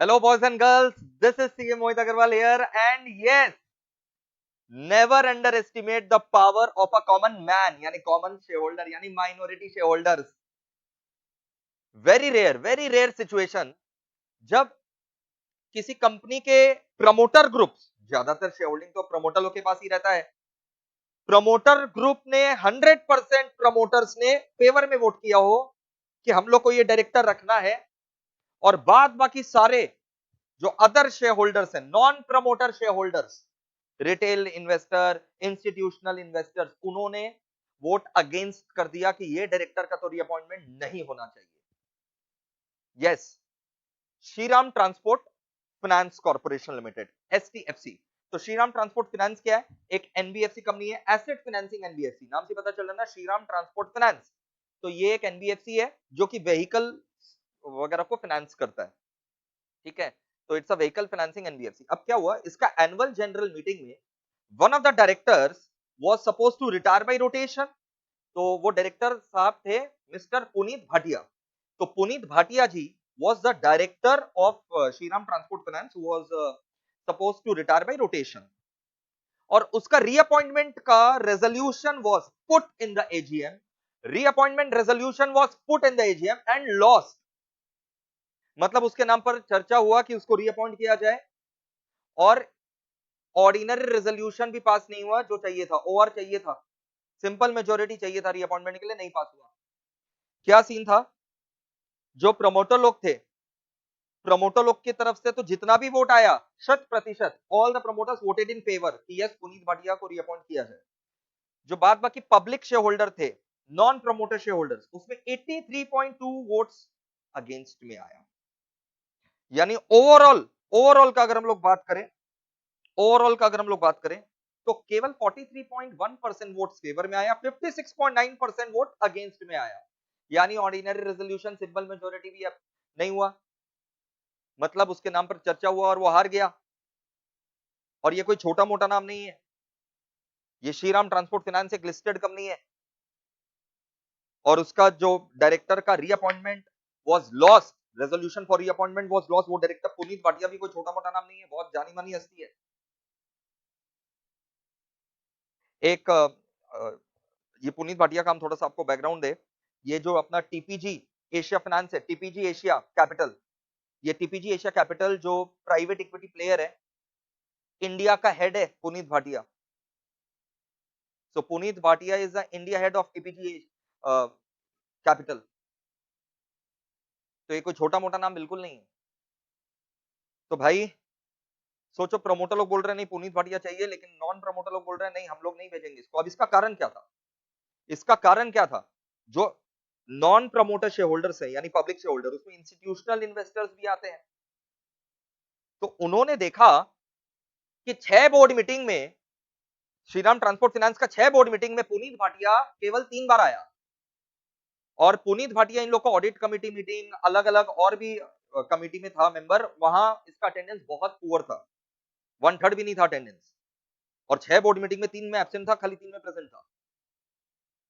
Hello, boys and girls. This is CA Mohit Agarwal here, and yes, never underestimate the power of a common man, यानी common shareholder, यानी minority shareholders. Very rare situation जब किसी company के promoter groups, ज्यादातर share holding तो प्रमोटरों के पास ही रहता है, प्रमोटर ग्रुप ने 100% प्रमोटर्स ने फेवर में वोट किया हो कि हम लोग को ये डायरेक्टर रखना है, और बाद बाकी सारे जो अदर शेयर होल्डर्स हैं, non promoter share holders, retail investor, institutional investors, उन्होंने वोट अगेंस्ट कर दिया कि ये डायरेक्टर का तो रीअपॉइंटमेंट नहीं होना चाहिए। Yes, Shriram transport finance corporation limited, STFC. तो श्रीराम ट्रांसपोर्ट फाइनेंस क्या है? एक एनबीएफसी कंपनी है, एसेट फाइनेंसिंग एनबीएफसी, नाम से पता चल रहा है ना, श्रीराम ट्रांसपोर्ट फाइनेंस। तो ये एक एनबीएफसी है जो कि व्हीकल वगैरह को फाइनेंस करता है, ठीक है। तो it's a vehicle financing NBFC. अब क्या हुआ, इसका एनुअल जनरल मीटिंग में one of the directors was suppose to retire by rotation. तो वो डायरेक्टर साहब थे मिस्टर पुनीत भाटिया। तो Puneet Bhatia ji was the director of Shriram transport finance, was suppose to retire by rotation, और उसका रीअपॉइंटमेंट का resolution was put in the AGM. Reappointment resolution was put in the AGM and lost. मतलब उसके नाम पर चर्चा हुआ कि उसको रीअपॉइंट किया जाए, और ऑर्डिनरी रेजोल्यूशन भी पास नहीं हुआ जो चाहिए था, ओवर चाहिए था, सिंपल मेजोरिटी चाहिए था रीअपॉइंटमेंट के लिए, नहीं पास हुआ। क्या सीन था, जो प्रमोटर लोग थे, प्रमोटर लोग की तरफ से तो जितना भी वोट आया, 100%, all the promoters voted in favour कि यस, पुनीत भाटिया को रीअपॉइंट किया जाए। जो बाद बाकी पब्लिक शेयर होल्डर थे, नॉन प्रमोटर शेयर होल्डर्स, उसमें 83.2 वोट्स अगेंस्ट में आया। यानी ओवरऑल ओवरऑल का अगर हम लोग बात करें, ओवरऑल का अगर हम लोग बात करें, तो केवल 43.1% वोट्स फेवर में आया, 56.9% वोट अगेंस्ट में आया। यानी ऑर्डिनरी रेजोल्यूशन सिंपल मेजोरिटी भी अब नहीं हुआ, मतलब उसके नाम पर चर्चा हुआ और वो हार गया। और ये कोई छोटा मोटा नाम नहीं है, ये श्रीराम ट्रांसपोर्ट फाइनेंस एक लिस्टेड कंपनी है, और उसका जो डायरेक्टर का reappointment was lost, resolution for reappointment was lost. वो डायरेक्टर पुनीत भाटिया भी कोई छोटा मोटा नाम नहीं है, बहुत जानी मानी हस्ती है। एक ये पुनीत भाटिया का हम थोड़ा सा आपको बैकग्राउंड दे, ये जो अपना टीपीजी एशिया फाइनेंस है, टीपीजी एशिया कैपिटल, ये टीपीजी एशिया कैपिटल जो प्राइवेट इक्विटी प्लेयर है, इंडिया का हेड है Puneet Bhatia. So Puneet Bhatia is the India head of TPG capital. तो ये कोई छोटा मोटा नाम बिल्कुल नहीं है। तो भाई सोचो, प्रमोटर लोग बोल रहे हैं नहीं पुनीत भाटिया चाहिए, लेकिन नॉन प्रमोटर लोग बोल रहे हैं नहीं, हम लोग नहीं भेजेंगे इसको। अब इसका कारण क्या था? इसका कारण क्या था, जो नॉन प्रमोटर शेयर होल्डर्स है, यानी पब्लिक शेयर होल्डर, उसमें इंस्टीट्यूशनल इन्वेस्टर्स भी आते हैं। तो उन्होंने देखा कि 6 बोर्ड मीटिंग में, श्रीराम ट्रांसपोर्ट फाइनेंस का 6 बोर्ड मीटिंग में पुनीत भाटिया केवल 3 बार आया, और पुनीत भाटिया इन लोग का ऑडिट कमेटी मीटिंग, अलग अलग और भी कमेटी में था मेंबर, वहां इसका अटेंडेंस बहुत पुअर था, 1/3 भी नहीं था अटेंडेंस। और 6 बोर्ड मीटिंग में 3 में एब्सेंट था, खाली 3 में प्रेजेंट था।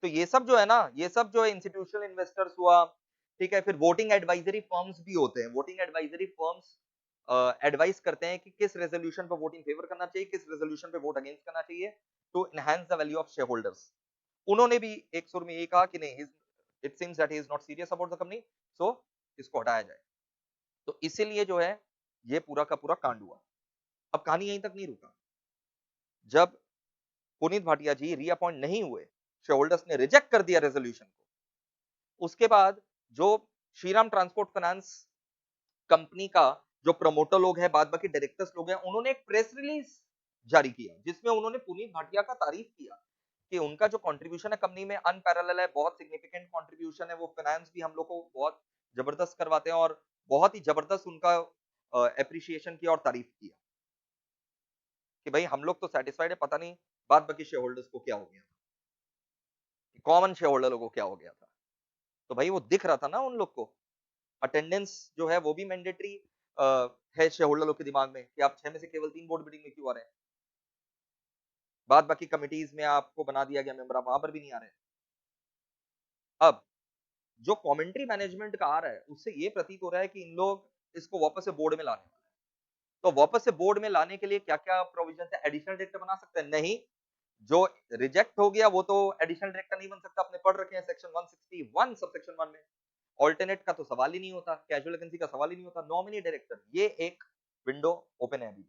तो ये सब जो है ना, ये सब जो है इंस्टीट्यूशनल इन्वेस्टर्स हुआ, ठीक है। फिर वोटिंग एडवाइजरी फर्म्स भी होते हैं, वोटिंग एडवाइजरी फर्म्स एडवाइस करते हैं कि किस रेजोल्यूशन पर वोट इन फेवर करना चाहिए, किस रेजोल्यूशन पे वोट अगेंस्ट करना चाहिए, to enhance the value of share holders. उन्होंने भी एक सुर में ये कहा कि नहीं, it seems that he is not serious about the company, so इसको हटाया जाए। तो इसीलिए जो है ये पूरा का पूरा कांड हुआ। अब कहानी यहीं तक नहीं रुका। जब पुनीत भाटिया जी रीअपॉइंट नहीं हुए, शेयर होल्डर्स ने रिजेक्ट कर दिया रेजोल्यूशन को, उसके बाद जो श्रीराम ट्रांसपोर्ट फाइनेंस कंपनी का जो प्रमोटर लोग हैं, बाद बाकी डायरेक्टर्स लोग हैं, उन्होंने एक प्रेस रिलीज जारी किया जिसमें उन्होंने पुनीत भाटिया का तारीफ किया कि उनका जो कंट्रीब्यूशन है कंपनी में अनपैरेलल है, बहुत सिग्निफिकेंट कंट्रीब्यूशन है, वो फाइनेंस भी हम लोग को बहुत जबरदस्त करवाते हैं, और बहुत ही जबरदस्त उनका एप्रिसिएशन किया और तारीफ किया कि भाई हम लोग तो सेटिस्फाइड है, पता नहीं बाद बाकी शेयर होल्डर्स को क्या हो गया, कॉमन शेयर होल्डर लोगों को क्या हो गया था। तो भाई वो दिख रहा था ना उन लोग को, अटेंडेंस जो है वो भी मैंडेटरी है शेयर होल्डर लोग के दिमाग में कि आप 6 में से केवल 3 बोर्ड मीटिंग में क्यों आ रहे हैं, बाद बाकी कमिटीज में आपको बना दिया गया मेंबर, आप वहां पर भी नहीं आ रहे हैं। अब जो कमेंट्री मैनेजमेंट का आ रहा है, उससे ये प्रतीत हो रहा है कि इन लोग इसको वापस से बोर्ड में लाने वाला है। तो वापस से बोर्ड में लाने के लिए क्या क्या प्रोविजन है? एडिशनल डायरेक्टर बना सकते हैं? नहीं, जो रिजेक्ट हो गया वो तो एडिशनल डायरेक्टर नहीं बन सकता, अपने पढ़ रखे हैं सेक्शन 161 सब सेक्शन 1 में। ऑल्टरनेट का तो सवाल ही नहीं होता, कैजुअल वैकेंसी का सवाल ही नहीं होता। नॉमिनी डायरेक्टर, ये एक विंडो ओपन है अभी,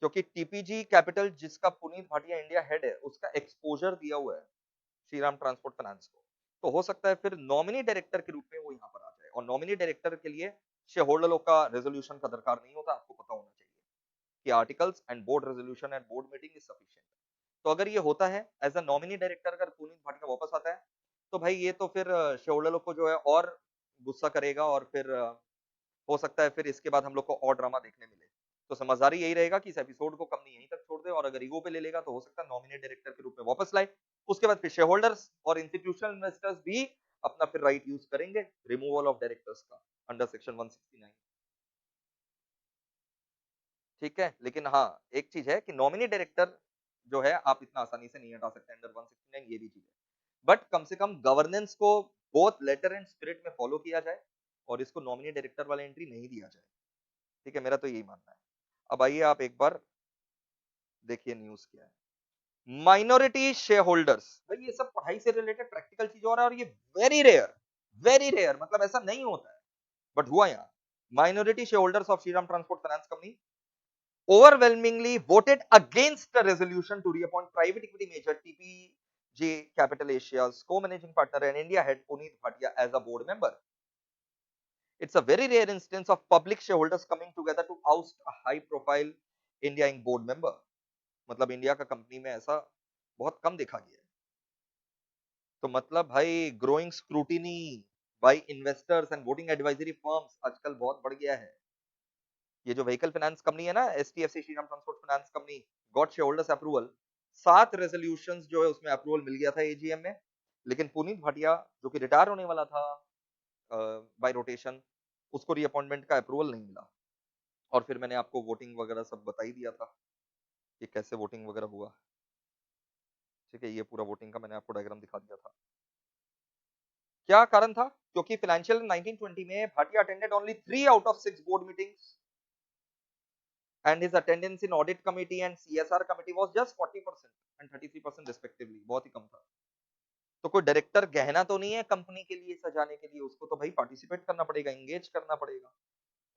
क्योंकि टीपीजी कैपिटल जिसका पुनीत भाटिया इंडिया हेड है, उसका एक्सपोजर दिया हुआ है श्रीराम ट्रांसपोर्ट फाइनेंस को, तो हो सकता है फिर नॉमिनी डायरेक्टर के रूप में वो यहाँ पर आ जाए। और नॉमिनी डायरेक्टर के लिए शेयर होल्डर का रेजोल्यूशन का दरकार नहीं होता, आपको पता होना चाहिए कि articles and board resolution and board meeting is sufficient. तो अगर ये होता है एज अ नॉमिनी डायरेक्टर, अगर पुनीत भाटिया वापस आता है, तो भाई ये तो फिर शेयर होल्डर को जो है और गुस्सा करेगा, और फिर हो सकता है फिर इसके बाद हम लोग को और ड्रामा देखने मिले। तो समझदारी यही रहेगा कि इस एपिसोड को कंपनी यहीं तक छोड़ दे, और अगर ईगो पे ले लेगा तो हो सकता है नॉमिनेट डायरेक्टर के रूप में वापस लाए। उसके बाद फिर शेयर होल्डर्स और इंस्टीट्यूशनल इन्वेस्टर्स भी अपना फिर राइट यूज करेंगे रिमूवल ऑफ डायरेक्टर्स का अंडर सेक्शन 169। ठीक है, लेकिन हाँ एक चीज है कि नॉमिनी डायरेक्टर जो है आप इतना आसानी से नहीं हटा सकते अंडर 169, ये भी चीज है। बट कम से कम गवर्नेंस को बोथ लेटर एंड स्पिरिट में फॉलो किया जाए, और इसको नॉमिनी डायरेक्टर वाला एंट्री नहीं दिया जाए। ठीक है, मेरा तो यही मानना है। अब आइए आप एक बार देखिए न्यूज क्या है। माइनॉरिटी शेयर होल्डर्स, भाई ये सब पढ़ाई से रिलेटेड प्रैक्टिकल चीज हो रहा है, और ये वेरी रेयर, मतलब ऐसा नहीं होता है, बट हुआ यहाँ। Minority share holders of Shriram transport finance company overwhelmingly voted against the resolution to reappoint private equity major TPJ Capital Asia's co-managing partner and India head Puneet Bhatia as a board member. It's a very rare instance of public shareholders coming together to oust a high-profile India Inc. board member. मतलब India का company में ऐसा बहुत कम देखा गया है। तो मतलब भाई growing scrutiny by investors and voting advisory firms आजकल बहुत बढ़ गया है। ये जो व्हीकल फाइनेंस कंपनी है ना, STFC Shriram transport finance company, got share holders approval. 7 resolutions जो है उसमें अप्रूवल मिल गया था एजीएम में, लेकिन पुनीत भाटिया जो कि रिटायर होने वाला था बाय रोटेशन, उसको रीअपॉइंटमेंट का अप्रूवल नहीं मिला। और फिर मैंने आपको वोटिंग वगैरह सब बता ही दिया था कि कैसे वोटिंग वगैरह हुआ। ठीक है, ये पूरा वोटिंग का मैंने आपको डायग्राम दिखा दिया था। क्या कारण था? क्योंकि फाइनेंशियल 1920 में Bhatia attended only 3 out of 6 board meetings and his attendance in audit committee and CSR committee was just 40% and 33% respectively, बहुत ही कम था। तो कोई डायरेक्टर गहना तो नहीं है कंपनी के लिए सजाने के लिए, उसको तो भाई पार्टिसिपेट करना पड़ेगा, एंगेज करना पड़ेगा।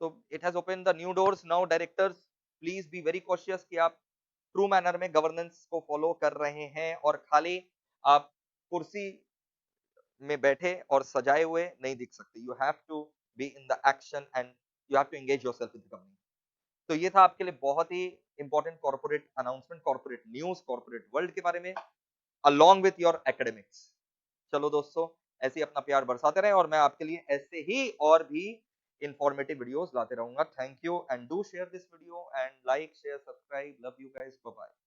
तो it has open the new doors. Now directors please be very cautious कि आप ट्रू मैनर में गवर्नेंस को फॉलो कर रहे हैं, और खाली आप कुर्सी में बैठे और सजाए हुए नहीं दिख सकते। You have to be in the action and you have to engage yourself with the company. तो ये था आपके लिए बहुत ही important corporate announcement, corporate news, corporate world के बारे में, अलोंग विथ योर एकेडमिक्स। चलो दोस्तों, ऐसे ही अपना प्यार बरसाते रहें, और मैं आपके लिए ऐसे ही और भी इंफॉर्मेटिव वीडियोस लाते रहूंगा। Thank you and do share this video and like share subscribe. Love you guys, bye bye.